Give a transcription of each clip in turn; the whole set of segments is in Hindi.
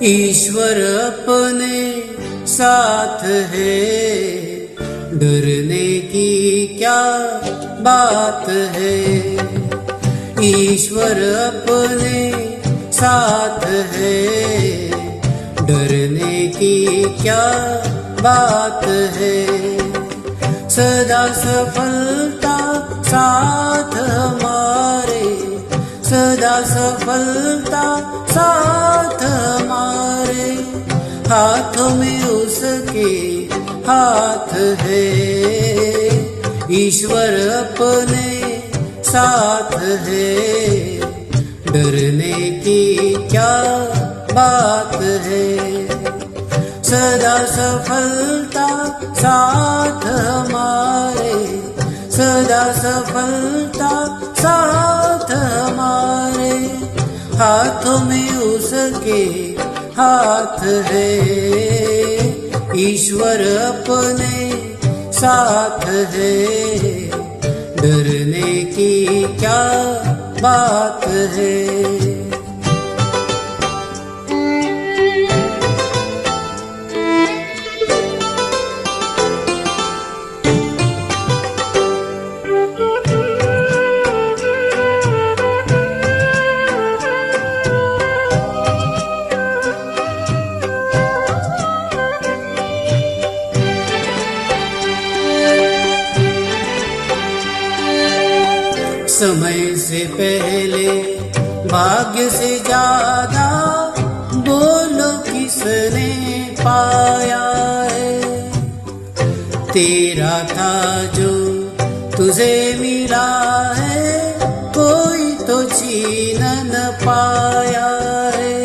ईश्वर अपने साथ है, डरने की क्या बात है। ईश्वर अपने साथ है, डरने की क्या बात है। सदा सफलता साथ हमारे, सदा सफलता साथ हमारे। हाथों में उसके हाथ है, ईश्वर अपने साथ है, डरने की क्या बात है। सदा सफलता साथ हमारे, सदा सफलता साथ हमारे। हाथों में उसके हाथ है, ईश्वर अपने साथ है, डरने की क्या बात है। समय से पहले भाग्य से ज्यादा बोलो किसने पाया है। तेरा था जो तुझे मिला है, कोई तो छीन न पाया है।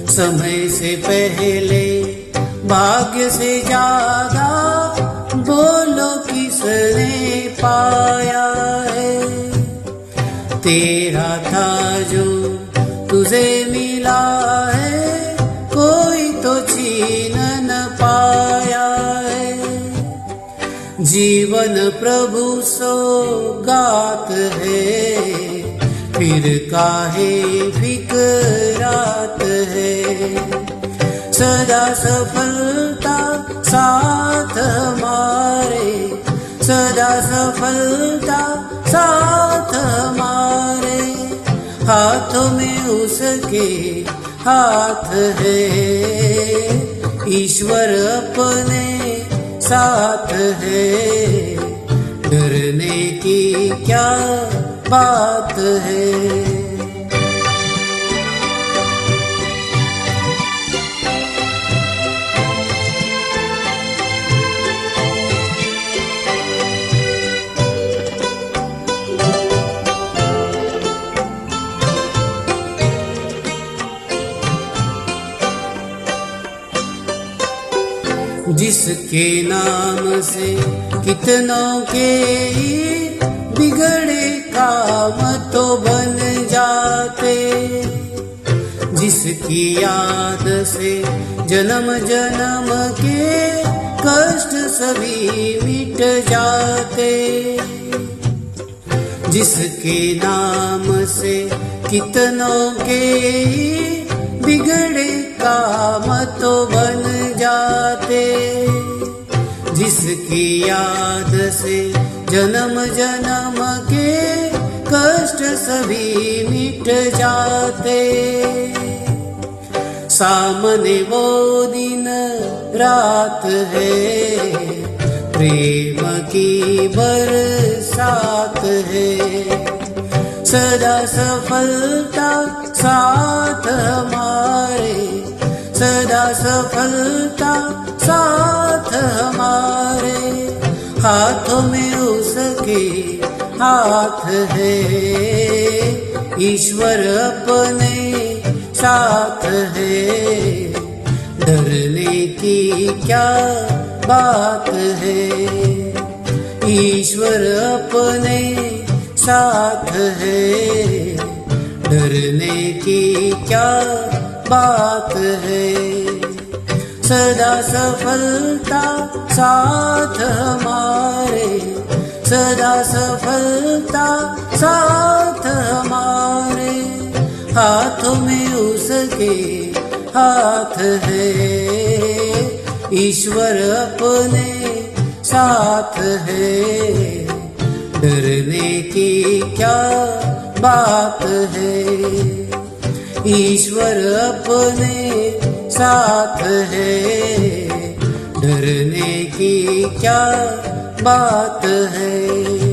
समय से पहले भाग्य से ज्यादा बोलो किसने पाया है। तेरा था जो तुझे मिला है, कोई तो छीन न पाया है। जीवन प्रभु सौगात है, फिर काहे फिकरात है। सदा सफलता साथ हमारे, सदा सफलता साथ हमारे। हाथों में उसके हाथ है, ईश्वर अपने साथ है, डरने की क्या बात है। जिसके नाम से कितनों के बिगड़े काम तो बन जाते। जिसकी याद से जन्म जन्म के कष्ट सभी मिट जाते। जिसके नाम से कितनों के बिगड़े काम तो बन जाते। जिसकी याद से जन्म जन्म के कष्ट सभी मिट जाते। सामने वो दिन रात है, प्रेम की बरसात है। सदा सफलता साथ हमारे, सदा सफलता साथ हमारे। हाथों में उसके हाथ है, ईश्वर अपने साथ है, डरने की क्या बात है, ईश्वर अपने साथ है। डरने की क्या बात है, सदा सफलता साथ हमारे, सदा सफलता साथ हमारे। हाथों में उसके हाथ है, ईश्वर अपने साथ है। डरने की क्या बात है, ईश्वर अपने साथ है। डरने की क्या बात है।